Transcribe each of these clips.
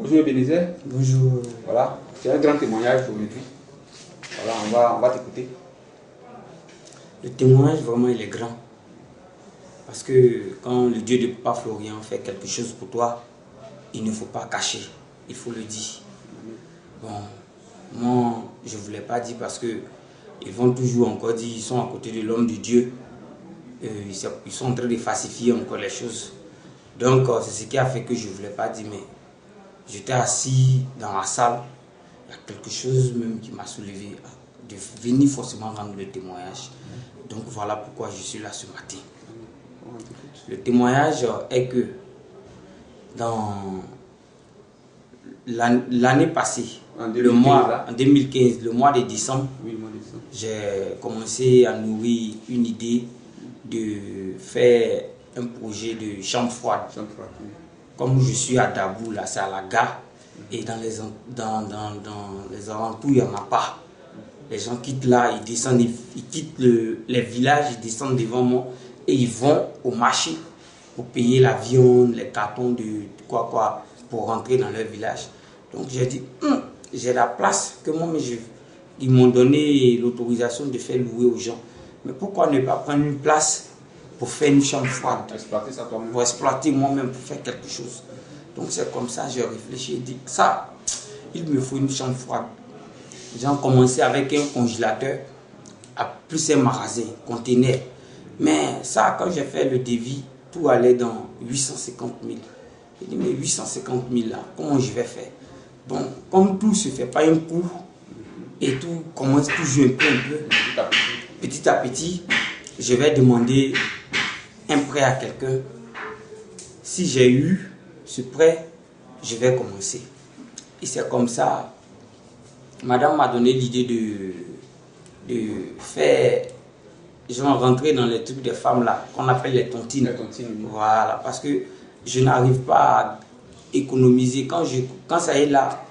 Bonjour Ebenezer. Bonjour. Voilà, c'est un grand témoignage aujourd'hui. Voilà, on va t'écouter. Le témoignage, vraiment, il est grand. Parce que quand le Dieu de Papa Florian fait quelque chose pour toi, il ne faut pas cacher, il faut le dire. Bon, moi, je ne voulais pas dire parce que ils vont toujours encore dire, ils sont à côté de l'homme de Dieu. Ils sont en train de falsifier encore les choses. Donc, c'est ce qui a fait que je ne voulais pas dire, mais j'étais assis dans la salle. Il y a quelque chose même qui m'a soulevé de venir forcément rendre le témoignage. Donc, voilà pourquoi je suis là ce matin. Le témoignage est que dans l'année passée, en 2015, le mois de décembre, j'ai commencé à nourrir une idée de faire un projet de chambre froide. Comme je suis à Dabou, là c'est à la gare, et dans les alentours, il n'y en a pas. Les gens quittent là, ils descendent, ils quittent les villages, ils descendent devant moi et ils vont au marché pour payer la viande, les cartons de quoi, pour rentrer dans leur village. Donc j'ai dit, j'ai la place que moi, ils m'ont donné l'autorisation de faire louer aux gens. Mais pourquoi ne pas prendre une place pour faire une chambre froide? Exploiter ça toi-même. Pour exploiter moi-même, pour faire quelque chose. Donc c'est comme ça, j'ai réfléchi et dit, ça, il me faut une chambre froide. J'ai commencé avec un congélateur, à plus un magasin, conteneur. Mais ça, quand j'ai fait le devis, tout allait dans 850 000. J'ai dit, mais 850 000 là, comment je vais faire? Bon, comme tout ne se fait pas un coup, et tout commence toujours un peu, petit à petit, je vais demander un prêt à quelqu'un. Si j'ai eu ce prêt, je vais commencer. Et c'est comme ça, madame m'a donné l'idée de faire, genre rentrer dans les trucs des femmes là, qu'on appelle les tontines. Les tontines, oui. Voilà, parce que je n'arrive pas à économiser. Quand ça est là,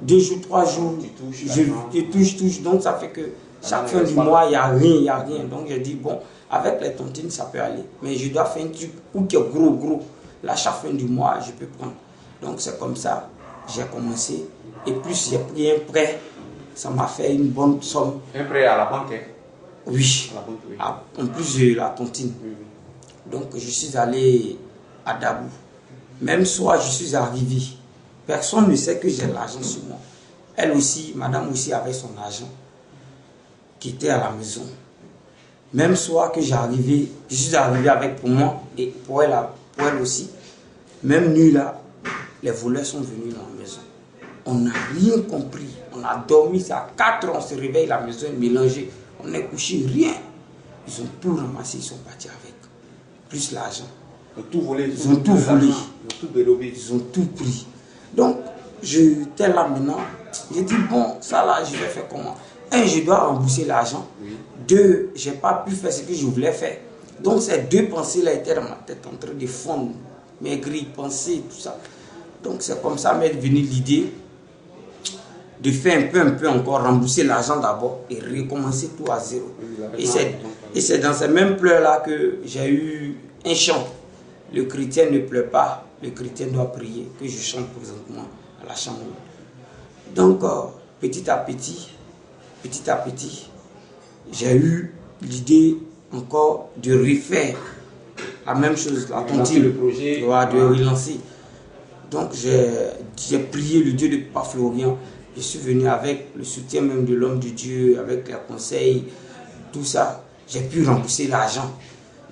2 jours, 3 jours, je touche. Donc ça fait que chaque fin du mois, il n'y a rien. Donc j'ai dit, bon, avec les tontines, ça peut aller. Mais je dois faire un truc qui est gros. Là, chaque fin du mois, je peux prendre. Donc c'est comme ça, j'ai commencé. Et plus j'ai pris un prêt, ça m'a fait une bonne somme. Un prêt à la banque, hein? Oui. À la banque, oui. En plus de la tontine. Oui. Donc je suis allé à Dabou. Même soir, je suis arrivé. Personne ne sait que j'ai l'argent sur moi. Elle aussi, madame aussi avait son argent qui était à la maison. Même soir que je suis arrivé avec pour moi et pour elle aussi. Même nuit là, les voleurs sont venus dans la maison. On n'a rien compris. On a dormi, c'est à 4 heures, on se réveille, la maison est mélangée. On est couché, rien. Ils ont tout ramassé, ils sont partis avec. Plus l'argent. Ils ont tout volé. Ils ont tout volé. Ils ont tout dérobé. Ils ont tout pris. Donc, j'étais là maintenant. J'ai dit, bon, ça là, je vais faire comment? 1, je dois rembourser l'argent. Oui. 2, je n'ai pas pu faire ce que je voulais faire. Donc, ces 2 pensées-là étaient dans ma tête en train de fondre. Maigrir, penser, tout ça. Donc, c'est comme ça m'est venue l'idée de faire un peu encore, rembourser l'argent d'abord et recommencer tout à zéro. Et c'est dans ces mêmes pleurs-là que j'ai eu un chant. Le chrétien ne pleure pas, le chrétien doit prier, que je chante présentement à la chambre. Donc, petit à petit, j'ai eu l'idée encore de refaire la même chose, la tontine, le projet, de relancer. Donc, j'ai prié le Dieu de Papa Florian. Je suis venu avec le soutien même de l'homme de Dieu, avec les conseils, tout ça. J'ai pu rembourser l'argent.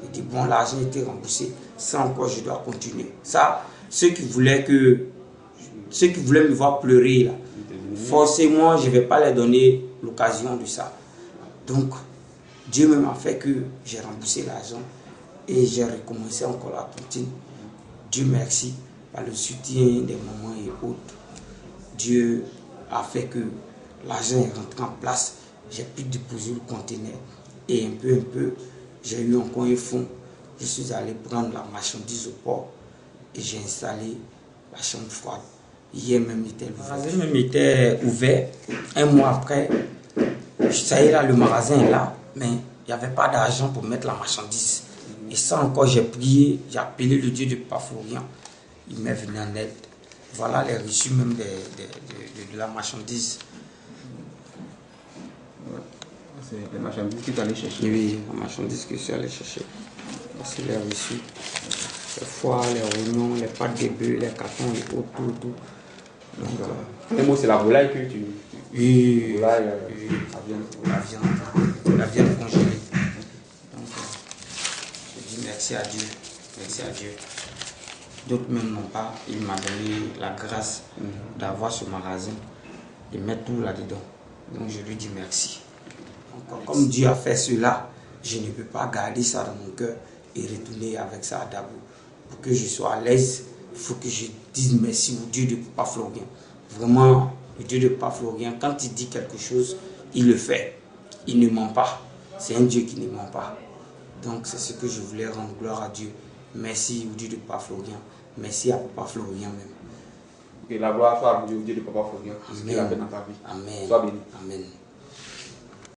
J'ai dit, bon, l'argent était remboursé. Ça encore, je dois continuer. Ça, ceux qui voulaient me voir pleurer, là, forcément, je ne vais pas leur donner l'occasion de ça. Donc, Dieu même a fait que j'ai remboursé l'argent et j'ai recommencé encore la tontine. Dieu merci, par le soutien des mamans et autres. Dieu a fait que l'argent est rentré en place. J'ai pu déposer le conteneur. Et un peu, j'ai eu encore un fonds. Je suis allé prendre la marchandise au port et j'ai installé la chambre froide. Hier même, il était ouvert. Un mois après, ça y est là, le magasin est là, mais il n'y avait pas d'argent pour mettre la marchandise. Et ça encore, j'ai prié, j'ai appelé le Dieu de Papa Florian. Il m'est venu en aide. Voilà les reçus même de la marchandise. C'est les marchandises que tu allais chercher. Oui, la marchandise que je suis allé chercher. Voici les reçus. Les foies, les oignons, les pâtes de bœuf, les cartons et tout. Donc, les mots, c'est la volaille que tu... Oui, volaille, la viande congelée. Donc, je dis merci à Dieu. Merci à Dieu. D'autres même n'ont pas. Il m'a donné la grâce d'avoir ce magasin, de mettre tout là-dedans. Donc, je lui dis merci. Donc, comme Dieu a fait cela, je ne peux pas garder ça dans mon cœur et retourner avec ça à Dabo. Pour que je sois à l'aise, il faut que je dise merci au Dieu de Papa Florien. Vraiment, le Dieu de Papa Florien, quand il dit quelque chose, il le fait. Il ne ment pas. C'est un Dieu qui ne ment pas. Donc, c'est ce que je voulais rendre gloire à Dieu. Merci au Dieu de Papa Florien. Merci à Papa Florien même. Que la gloire soit rendue au Dieu de Papa Florien. Ce qu'il a fait dans ta vie. Amen. Sois béni. Amen.